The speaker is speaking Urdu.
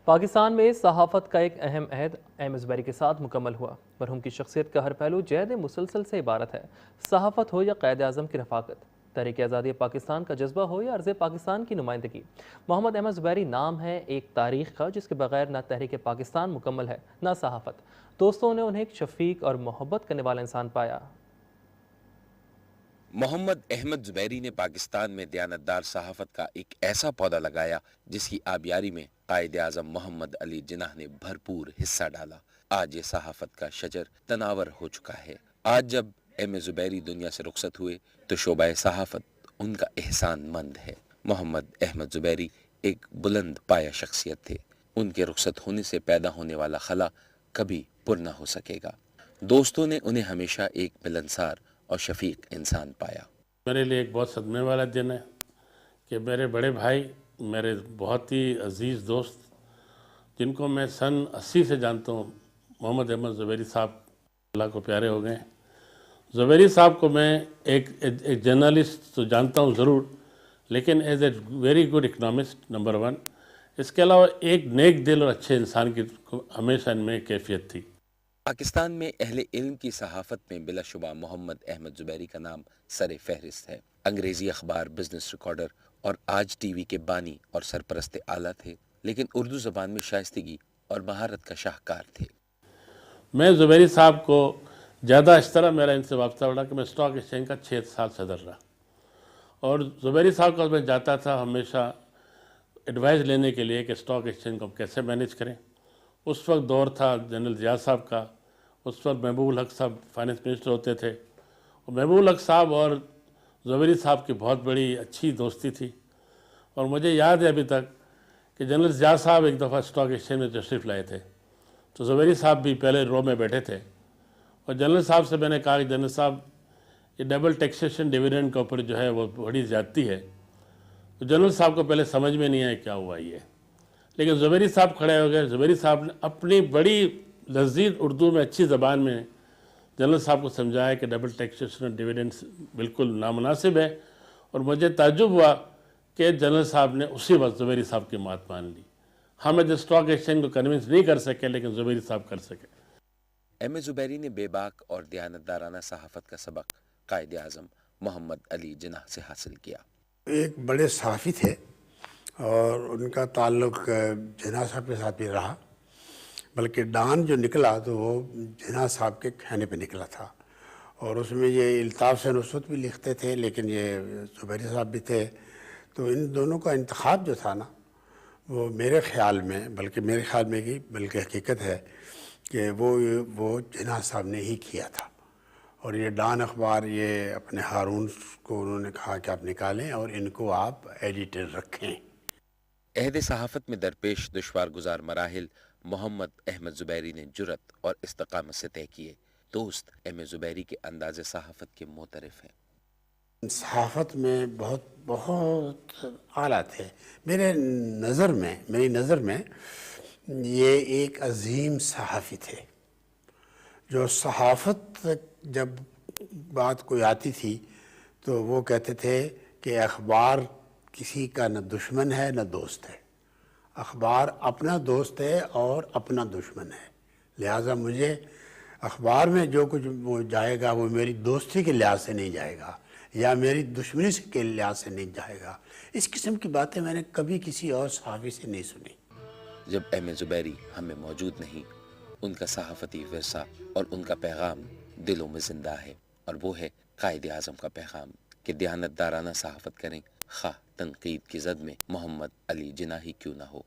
پاکستان میں صحافت کا ایک اہم عہد ایم زبیری کے ساتھ مکمل ہوا۔ مرحوم کی شخصیت کا ہر پہلو جہد مسلسل سے عبارت ہے۔ صحافت ہو یا قائد اعظم کی رفاقت، تحریک آزادی پاکستان کا جذبہ ہو یا عرض پاکستان کی نمائندگی، محمد احمد زبیری نام ہے ایک تاریخ کا جس کے بغیر نہ تحریک پاکستان مکمل ہے نہ صحافت۔ دوستوں نے انہیں ایک شفیق اور محبت کرنے والا انسان پایا۔ محمد احمد زبیری نے پاکستان میں دیانتدار صحافت کا ایک ایسا پودا لگایا جس کی آبیاری میں قائد اعظم محمد علی جناح نے بھرپور حصہ ڈالا۔ آج یہ صحافت کا شجر تناور ہو چکا ہے۔ آج جب ایم زبیری دنیا سے رخصت ہوئے تو شعبہ صحافت ان کا احسان مند ہے۔ محمد احمد زبیری ایک بلند پایہ شخصیت تھے۔ ان کے رخصت ہونے سے پیدا ہونے والا خلا کبھی پر نہ ہو سکے گا۔ دوستوں نے انہیں ہمیشہ ایک ملنسار اور شفیق انسان پایا۔ میرے لیے ایک بہت صدمے والا دن ہے کہ میرے بڑے بھائی، میرے بہت ہی عزیز دوست جن کو میں سن 80 سے جانتا ہوں، محمد احمد زبیری صاحب اللہ کو پیارے ہو گئے ہیں۔ زبیری صاحب کو میں ایک جرنلسٹ تو جانتا ہوں ضرور، لیکن as a very good economist number 1۔ اس کے علاوہ ایک نیک دل اور اچھے انسان کی ہمیشہ ان میں کیفیت تھی۔ پاکستان میں اہل علم کی صحافت میں بلا شبہ محمد احمد زبیری کا نام سر فہرست ہے۔ انگریزی اخبار بزنس ریکارڈر اور آج ٹی وی کے بانی اور سرپرست اعلیٰ تھے، لیکن اردو زبان میں شائستگی اور مہارت کا شاہکار تھے۔ میں زبیری صاحب کو زیادہ اس طرح میرا ان سے وابستہ بڑھا کہ میں اسٹاک ایکسچینج کا 6 سال صدر رہا، اور زبیری صاحب کا میں جاتا تھا ہمیشہ ایڈوائز لینے کے لیے کہ اسٹاک ایکسچینج کو ہم کیسے مینیج کریں۔ اس وقت دور تھا جنرل ضیاء صاحب کا، اس وقت محبوب الحق صاحب فائنانس منسٹر ہوتے تھے، اور محبوب الحق صاحب اور زبیری صاحب کی بہت بڑی اچھی دوستی تھی۔ اور مجھے یاد ہے ابھی تک کہ جنرل ضیاء صاحب ایک دفعہ اسٹاک ایکسچینج میں تشریف لائے تھے تو زبیری صاحب بھی پہلے رو میں بیٹھے تھے، اور جنرل صاحب سے میں نے کہا کہ جنرل صاحب یہ ڈبل ٹیکسیشن ڈیویڈنڈ کے اوپر جو ہے وہ بڑی زیادتی ہے۔ تو جنرل صاحب کو پہلے سمجھ میں نہیں آیا کیا ہوا یہ، لیکن زبیری صاحب کھڑے ہو گئے۔ زبیری صاحب نے اپنی بڑی لذیذ اردو میں اچھی زبان میں جنرل صاحب کو سمجھایا کہ ڈبل ٹیکسیشن ڈیویڈنڈ بالکل نامناسب ہے، اور مجھے تعجب ہوا کہ جنرل صاحب نے اسی وقت زبیری صاحب کی بات مان لی۔ ہم اسٹاک ایکسچینج کو کنونس نہیں کر سکے، لیکن زبیری صاحب کر سکے۔ ایم زبیری نے بے باک اور دیانتدارانہ صحافت کا سبق قائد اعظم محمد علی جناح سے حاصل کیا۔ ایک بڑے صحافی تھے اور ان کا تعلق جناح صاحب کے ساتھ بھی رہا، بلکہ ڈان جو نکلا تو وہ جناح صاحب کے کہنے پہ نکلا تھا، اور اس میں یہ الطاف سے نصرت بھی لکھتے تھے، لیکن یہ زبیری صاحب بھی تھے۔ تو ان دونوں کا انتخاب جو تھا نا، وہ میرے خیال میں، بلکہ میرے خیال میں کی بلکہ حقیقت ہے کہ وہ جناح صاحب نے ہی کیا تھا۔ اور یہ ڈان اخبار، یہ اپنے ہارون کو انہوں نے کہا کہ آپ نکالیں اور ان کو آپ ایڈیٹر رکھیں۔ عہد صحافت میں درپیش دشوار گزار مراحل محمد احمد زبیری نے جرأت اور استقامت سے طے کیے۔ دوست ایم زبیری کے انداز صحافت کے معترف ہیں۔ صحافت میں بہت اعلیٰ تھے میری نظر میں یہ ایک عظیم صحافی تھے، جو صحافت جب بات کوئی آتی تھی تو وہ کہتے تھے کہ اخبار کسی کا نہ دشمن ہے نہ دوست ہے، اخبار اپنا دوست ہے اور اپنا دشمن ہے، لہٰذا مجھے اخبار میں جو کچھ وہ جائے گا وہ میری دوستی کے لحاظ سے نہیں جائے گا یا میری دشمنی کے لحاظ سے نہیں جائے گا۔ اس قسم کی باتیں میں نے کبھی کسی اور صحافی سے نہیں سنی۔ جب ایم زبیری ہمیں موجود نہیں، ان کا صحافتی ورثہ اور ان کا پیغام دلوں میں زندہ ہے، اور وہ ہے قائد اعظم کا پیغام کہ دیانتدارانہ صحافت کریں، خواہ تنقید کی زد میں محمد علی جناح ہی کیوں نہ ہو۔